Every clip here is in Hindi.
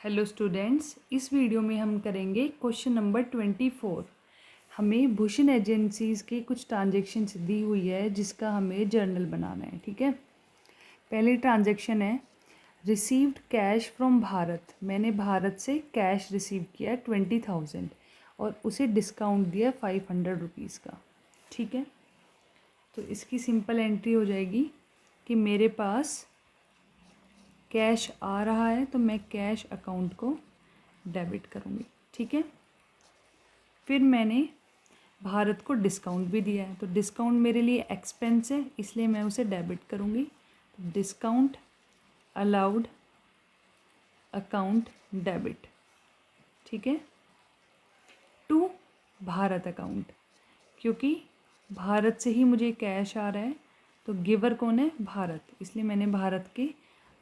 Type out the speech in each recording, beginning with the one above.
हेलो स्टूडेंट्स, इस वीडियो में हम करेंगे क्वेश्चन नंबर 24। हमें भूषण एजेंसीज की कुछ ट्रांजेक्शन्स दी हुई है जिसका हमें जर्नल बनाना है। ठीक है, पहली ट्रांजेक्शन है रिसीव्ड कैश फ्रॉम भारत। मैंने भारत से कैश रिसीव किया 20,000 और उसे डिस्काउंट दिया 500 रुपीज़ का। ठीक है, तो इसकी सिंपल एंट्री हो जाएगी कि मेरे पास कैश आ रहा है तो मैं कैश अकाउंट को डेबिट करूँगी। ठीक है, फिर मैंने भारत को डिस्काउंट भी दिया है तो डिस्काउंट मेरे लिए एक्सपेंस है, इसलिए मैं उसे डेबिट करूँगी। तो डिस्काउंट अलाउड अकाउंट डेबिट। ठीक है, टू भारत अकाउंट, क्योंकि भारत से ही मुझे कैश आ रहा है तो गिवर कौन है? भारत, इसलिए मैंने भारत के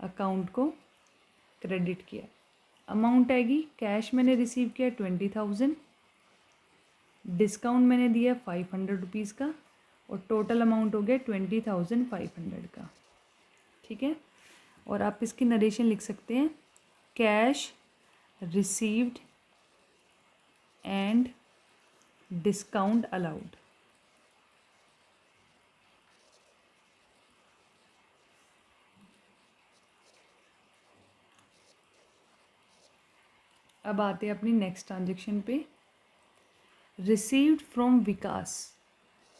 अकाउंट को क्रेडिट किया। अमाउंट आएगी, कैश मैंने रिसीव किया 20,000, डिस्काउंट मैंने दिया 500 रुपीज़ का और टोटल अमाउंट हो गया 20,500 का। ठीक है, और आप इसकी नरेशन लिख सकते हैं, cash received and discount allowed. अब आते हैं अपनी नेक्स्ट ट्रांजेक्शन पे। Received from Vikas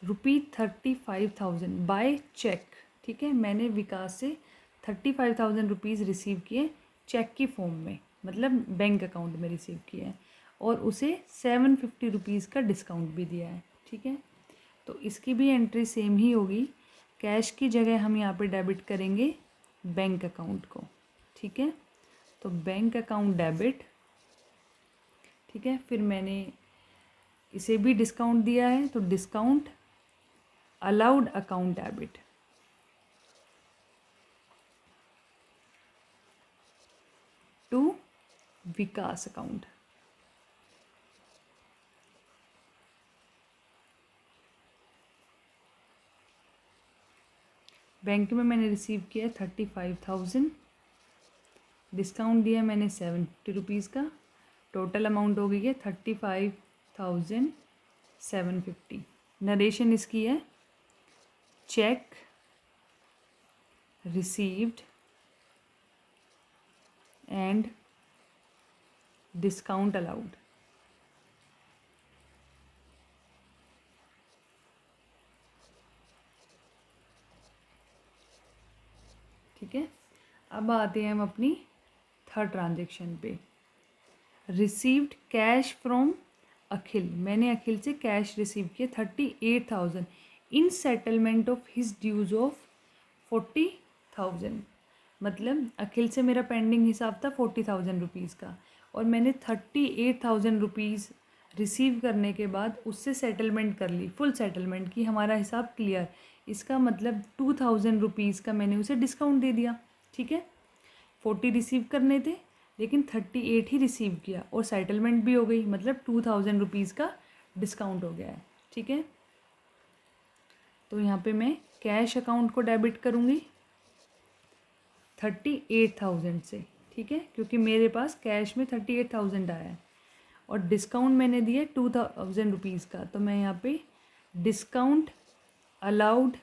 ₹35,000 by cheque. ठीक है, मैंने विकास से 35,000 रुपीज़ रिसीव किए चेक की फॉर्म में, मतलब बैंक अकाउंट में रिसीव किए हैं और उसे 750 रुपीज़ का डिस्काउंट भी दिया है। ठीक है, तो इसकी भी एंट्री सेम ही होगी। कैश की जगह हम यहाँ पे डेबिट करेंगे बैंक अकाउंट को। ठीक है, तो बैंक अकाउंट डेबिट। ठीक है, फिर मैंने इसे भी डिस्काउंट दिया है तो discount allowed account debit. To Vikas account. Bank में मैंने रिसीव किया 35,000, डिस्काउंट दिया मैंने 750 रुपीज़ का, टोटल अमाउंट हो गई है 35,750। नरेशन इसकी है, cheque received and discount allowed. ठीक है, अब आते हैं हम अपनी थर्ड ट्रांजेक्शन पे। Received cash from Akhil. मैंने अखिल से कैश रिसीव किया 38,000 in settlement of his dues of 40,000। मतलब अखिल से मेरा पेंडिंग हिसाब था 40,000 रुपीज़ का और मैंने 38,000 रुपीज़ रिसीव करने के बाद उससे सेटलमेंट कर ली, फुल सेटलमेंट की, हमारा हिसाब क्लियर। इसका मतलब 2,000 रुपीज़ का मैंने उसे डिस्काउंट दे दिया। ठीक है, 40 रिसीव करने थे लेकिन 38 ही रिसीव किया और सेटलमेंट भी हो गई, मतलब 2,000 रुपीज़ का डिस्काउंट हो गया है। ठीक है, तो यहाँ पे मैं कैश अकाउंट को डेबिट करूँगी 38,000 से। ठीक है, क्योंकि मेरे पास कैश में 38,000 आया है और डिस्काउंट मैंने दिया 2,000 रुपीज़ का, तो मैं यहाँ पे डिस्काउंट अलाउड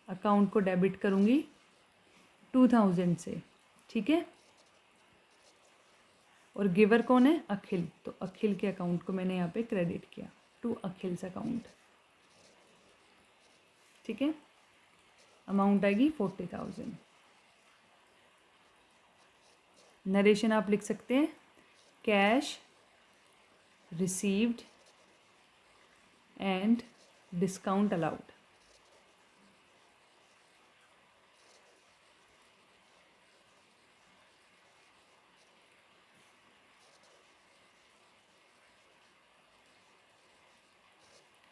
अकाउंट को डेबिट करूँगी 2,000 से। ठीक है, और गिवर कौन है? अखिल, तो अखिल के अकाउंट को मैंने यहाँ पे क्रेडिट किया टू अखिल्स अकाउंट। ठीक है, अमाउंट आएगी 40,000। नरेशन आप लिख सकते हैं, cash received and discount allowed.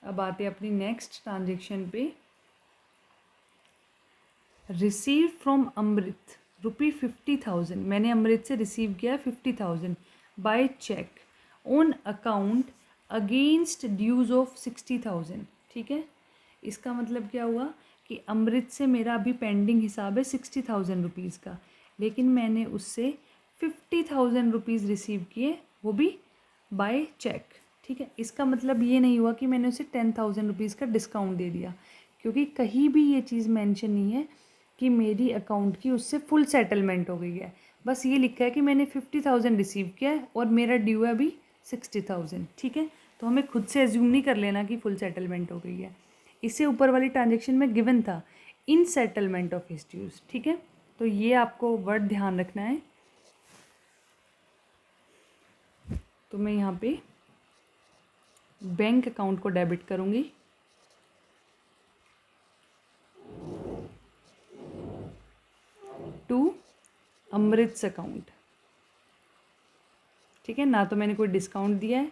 अब आते हैं अपनी नेक्स्ट ट्रांजेक्शन पे। Receive from Amrit ₹50,000। मैंने अमृत से रिसीव किया 50,000 by cheque on account against dues of 60,000। ठीक है, इसका मतलब क्या हुआ कि अमृत से मेरा अभी पेंडिंग हिसाब है 60,000 रुपीज़ का, लेकिन मैंने उससे 50,000 रुपीज़ रिसीव किए, वो भी बाय चेक, ठीक है। इसका मतलब ये नहीं हुआ कि मैंने उसे 10,000 रुपीज़ का डिस्काउंट दे दिया, क्योंकि कहीं भी ये चीज़ मेंशन नहीं है कि मेरी अकाउंट की उससे फुल सेटलमेंट हो गई है। बस ये लिखा है कि मैंने 50,000 रिसीव किया है और मेरा ड्यू है अभी 60,000, ठीक है। तो हमें खुद से एज्यूम नहीं कर लेना कि फुल सेटलमेंट हो गई है। इससे ऊपर वाली ट्रांजेक्शन में गिवन था इन सेटलमेंट ऑफ हिज ड्यूज, ठीक है। तो ये आपको वर्ड ध्यान रखना है। तो मैं यहाँ पे बैंक अकाउंट को डेबिट करूँगी, टू अमृत्स अकाउंट, ठीक है। ना तो मैंने कोई डिस्काउंट दिया है,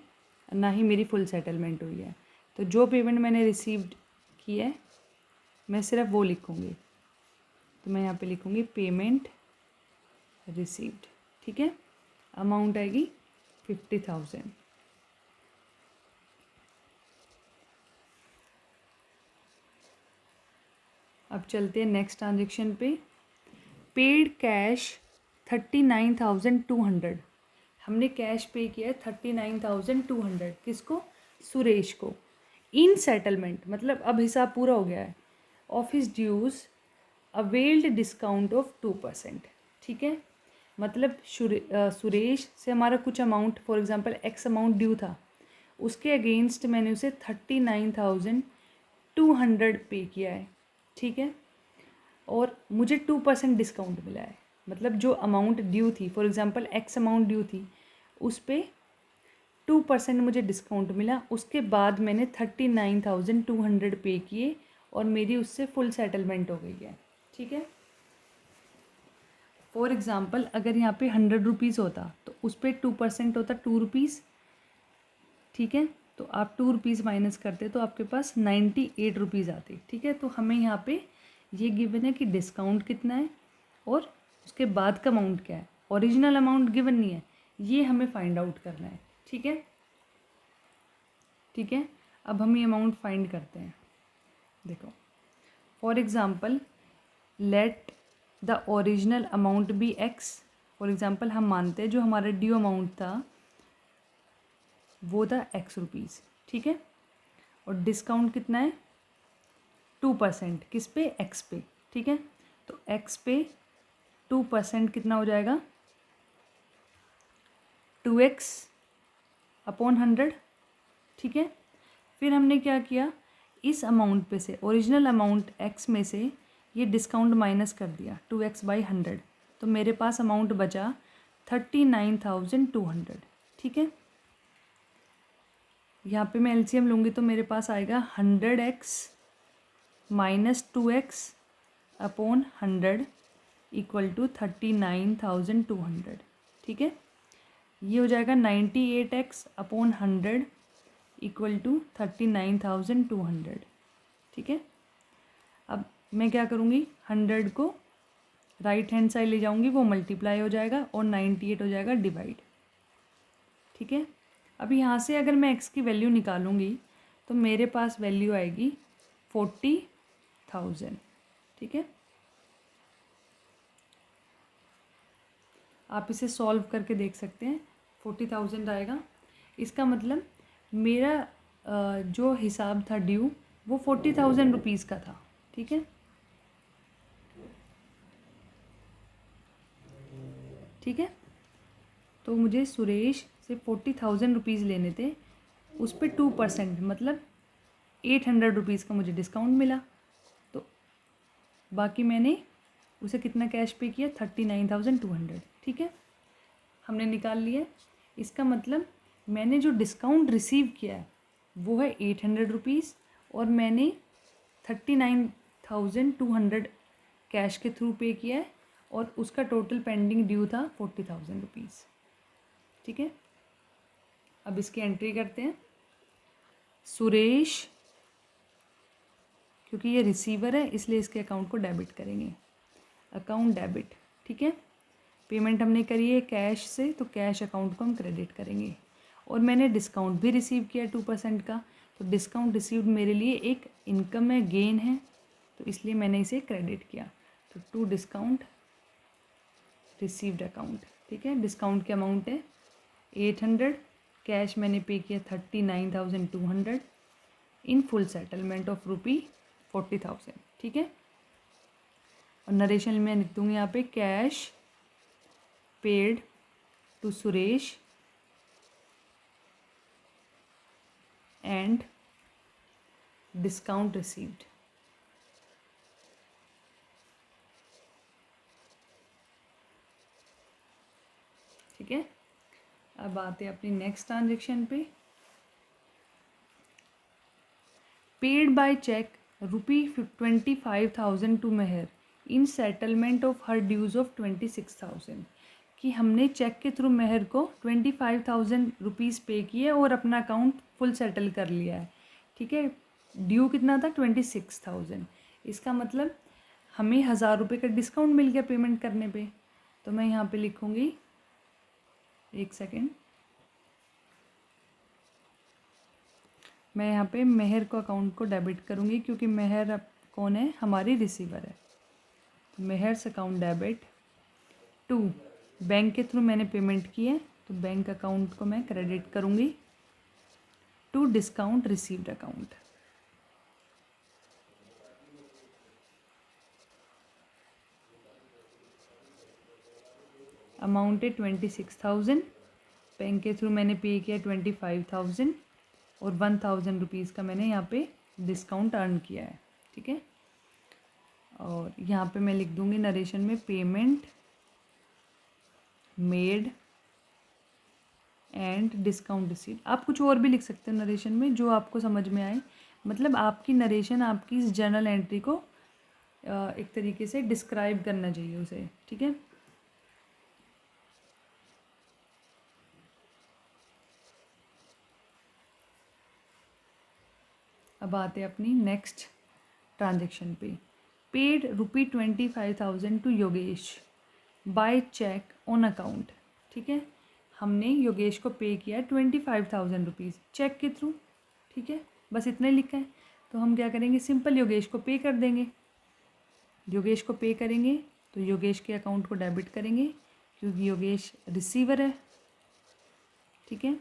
ना ही मेरी फुल सेटलमेंट हुई है। तो जो पेमेंट मैंने रिसीव्ड की है मैं सिर्फ वो लिखूँगी। तो मैं यहाँ पे लिखूँगी पेमेंट रिसीव्ड, ठीक है। अमाउंट आएगी 50,000। अब चलते हैं नेक्स्ट ट्रांजेक्शन पे। पेड कैश 39,200, हमने कैश पे किया है 39,200, किसको? सुरेश को। इन सेटलमेंट मतलब अब हिसाब पूरा हो गया है, office dues availed discount of 2%, ठीक है। मतलब सुरेश से हमारा कुछ amount, for example x amount due था, उसके अगेंस्ट मैंने उसे 39,200 पे किया है, ठीक है। और मुझे 2% डिस्काउंट मिला है, मतलब जो अमाउंट ड्यू थी, for example x amount due थी, उस पर 2% मुझे डिस्काउंट मिला। उसके बाद मैंने 39,200 पे किए और मेरी उससे फुल सेटलमेंट हो गई है, ठीक है। फॉर एग्ज़ाम्पल अगर यहाँ पे 100 रुपीज़ होता तो उस पर 2% होता 2 रुपीज़, ठीक है। तो आप 2 रुपीज़ माइनस करते तो आपके पास 98 रुपीज़ आते, ठीक है। तो हमें यहाँ पे ये गिवन है कि डिस्काउंट कितना है और उसके बाद का अमाउंट क्या है। ओरिजिनल अमाउंट गिवन नहीं है, ये हमें फाइंड आउट करना है, ठीक है। ठीक है, अब हम ये अमाउंट फाइंड करते हैं। देखो, for example let the original amount be x. For example हम मानते हैं जो हमारा ड्यू अमाउंट था वो था एक्स रुपीज़, ठीक है। और डिस्काउंट कितना है? 2%, किस पे? एक्स पे, ठीक है। तो एक्स पे 2% कितना हो जाएगा? 2x अपॉन 100, ठीक है। फिर हमने क्या किया, इस अमाउंट पे से ओरिजिनल अमाउंट x में से ये डिस्काउंट माइनस कर दिया 2x/100, तो मेरे पास अमाउंट बचा 39,200, ठीक है। यहाँ पे मैं एलसीएम लूँगी तो मेरे पास आएगा 100x minus 2x upon 100 equal to 39,200, ठीक है। ये हो जाएगा 98x अपॉन 100 इक्वल टू 39,200, ठीक है। अब मैं क्या करूँगी, 100 को राइट हैंड साइड ले जाऊँगी, वो मल्टीप्लाई हो जाएगा और 98 हो जाएगा डिवाइड, ठीक है। अब यहाँ से अगर मैं x की वैल्यू निकालूँगी तो मेरे पास वैल्यू आएगी 40,000, ठीक है। आप इसे सॉल्व करके देख सकते हैं, 40,000 आएगा। इसका मतलब मेरा जो हिसाब था ड्यू वो 40,000 रुपीज़ का था, ठीक है। ठीक है, तो मुझे सुरेश से 40,000 रुपीज़ लेने थे, उस पर 2% मतलब 800 रुपीज़ का मुझे डिस्काउंट मिला। तो बाकी मैंने उसे कितना कैश पे किया? 39,200, ठीक है। हमने निकाल लिया। इसका मतलब मैंने जो डिस्काउंट रिसीव किया है वो है 800 रुपीज़ और मैंने 39,200 कैश के थ्रू पे किया है और उसका टोटल पेंडिंग ड्यू था 40,000 रुपीज़, ठीक है। अब इसकी एंट्री करते हैं। सुरेश, क्योंकि ये रिसीवर है इसलिए इसके अकाउंट को डेबिट करेंगे, अकाउंट डेबिट, ठीक है। पेमेंट हमने करी है कैश से तो कैश अकाउंट को हम क्रेडिट करेंगे। और मैंने डिस्काउंट भी रिसीव किया 2% का, तो डिस्काउंट रिसीव्ड मेरे लिए एक इनकम है, गेन है, तो इसलिए मैंने इसे क्रेडिट किया। तो टू डिस्काउंट रिसीव्ड अकाउंट, ठीक है। ठीक है। डिस्काउंट की अमाउंट है 800, कैश मैंने पे किया 39,200 इन फुल सेटलमेंट ऑफ ₹40,000, ठीक है। और नरेशन में लिख दूँगी यहाँ पे cash paid to Suresh and discount received. ठीक है। अब आते हैं अपनी नेक्स्ट ट्रांजेक्शन पे। Paid by cheque ₹25,000 to Mehar in settlement of her dues of 26,000, कि हमने चेक के थ्रू मेहर को 25,000 रुपीज़ पे किए और अपना अकाउंट फुल सेटल कर लिया है। ठीक है। ड्यू कितना था 26,000। इसका मतलब हमें 1,000 रुपये का डिस्काउंट मिल गया पेमेंट करने पे। तो मैं यहाँ पे लिखूँगी, एक सेकेंड, मैं यहाँ पे मेहर को अकाउंट को डेबिट करूँगी क्योंकि मेहर अब कौन है, हमारी रिसीवर है। तो Mehar's account debit to, bank के थ्रू मैंने पेमेंट की है तो बैंक अकाउंट को मैं क्रेडिट करूँगी to discount received account. Amount है 26,000, बैंक के थ्रू मैंने पे किया 25,000 और 1,000 रुपीज़ का मैंने यहाँ पे डिस्काउंट अर्न किया है। ठीक है। और यहाँ पे मैं लिख दूँगी नरेशन में payment made and discount receive. आप कुछ और भी लिख सकते हो नरेशन में जो आपको समझ में आए, मतलब आपकी नरेशन आपकी इस जर्नल एंट्री को एक तरीके से डिस्क्राइब करना चाहिए उसे। ठीक है। अब आते हैं अपनी नेक्स्ट ट्रांजेक्शन पे। Paid ₹25,000 to Yogesh by cheque on account. ठीक है। हमने योगेश को पे किया 25,000 रुपीज़ चेक के थ्रू। ठीक है। बस इतना ही लिखा है। तो हम क्या करेंगे, सिंपल योगेश को पे कर देंगे। योगेश को पे करेंगे तो योगेश के अकाउंट को डेबिट करेंगे क्योंकि योगेश रिसीवर है। ठीक है।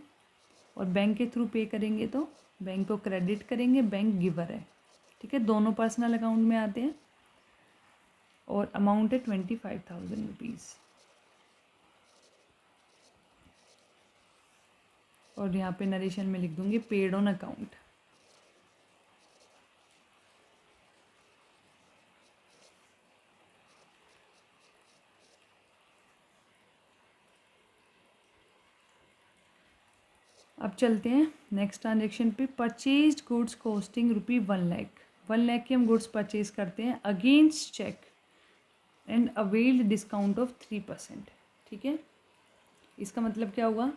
और बैंक के थ्रू पे करेंगे तो बैंक को क्रेडिट करेंगे, बैंक गिवर है। ठीक है। दोनों पर्सनल अकाउंट में आते हैं और अमाउंट है 25,000 रुपीज़। और यहाँ पे नरेशन में लिख दूँगी पेड ऑन अकाउंट। अब चलते हैं नेक्स्ट ट्रांजेक्शन पे। Purchased goods costing ₹1,00,000। 1,00,000 के हम गुड्स परचेज करते हैं against cheque and availed discount of 3%। ठीक है। इसका मतलब क्या हुआ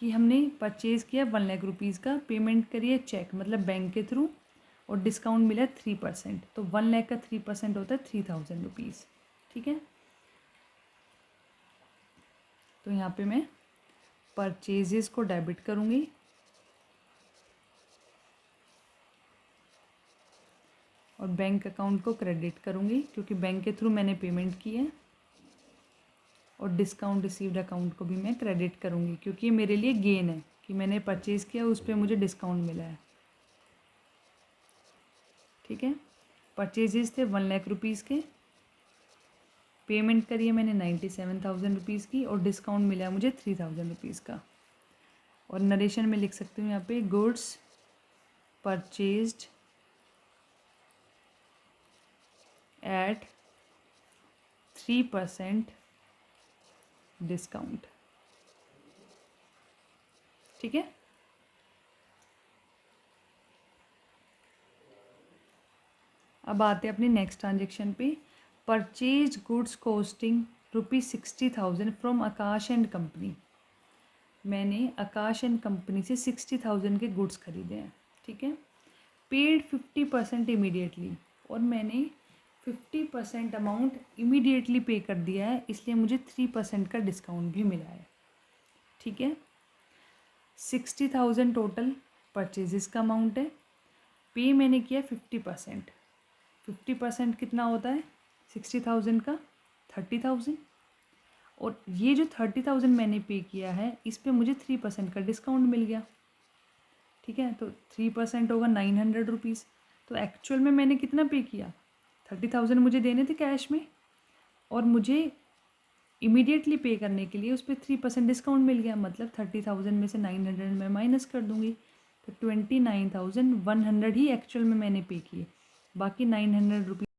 कि हमने परचेज़ किया 1,00,000 रुपीज़ का, पेमेंट करिए चेक मतलब बैंक के थ्रू और डिस्काउंट मिला 3%। तो 1,00,000 का 3% होता है 3,000 रुपीज़। ठीक है। तो यहाँ पे मैं परचेजेस को डेबिट करूँगी और बैंक अकाउंट को क्रेडिट करूँगी क्योंकि बैंक के थ्रू मैंने पेमेंट की है। और डिस्काउंट रिसीव्ड अकाउंट को भी मैं क्रेडिट करूँगी क्योंकि ये मेरे लिए गेन है कि मैंने परचेज़ किया, उस पर मुझे डिस्काउंट मिला है। ठीक है। परचेजेस थे 1,00,000 रुपीज़ के, पेमेंट करी है मैंने 97,000 रुपीज़ की और डिस्काउंट मिला है मुझे 3,000 रुपीज़ का। और नरेशन में लिख सकती हूँ यहाँ पे गुड्स परचेज्ड एट 3% डिस्काउंट। ठीक है। अब आते हैं अपनी नेक्स्ट ट्रांजेक्शन पे। Purchase goods costing ₹60,000 from Akash and company. मैंने आकाश एंड कंपनी से 60,000 के गुड्स खरीदे हैं। ठीक है। पेड 50% इमीडिएटली, और मैंने 50% अमाउंट इमीडिएटली पे कर दिया है, इसलिए मुझे 3% का डिस्काउंट भी मिला है। ठीक है। 60,000 टोटल परचेजेस का अमाउंट है, पे मैंने किया 50%। 50% कितना होता है 60,000 का 30,000, और ये जो 30,000 मैंने पे किया है इस पे मुझे 3% का डिस्काउंट मिल गया, ठीक है। तो 3% होगा 900 रुपीज़। तो एक्चुअल में मैंने कितना पे किया, 30,000 मुझे देने थे कैश में, और मुझे इमीडिएटली पे करने के लिए उस पर 3% डिस्काउंट मिल गया, मतलब 30,000 में से 900 मैं माइनस कर दूँगी, तो 29,100 ही एक्चुअल में मैंने पे किए, बाकी 900 रुपीज़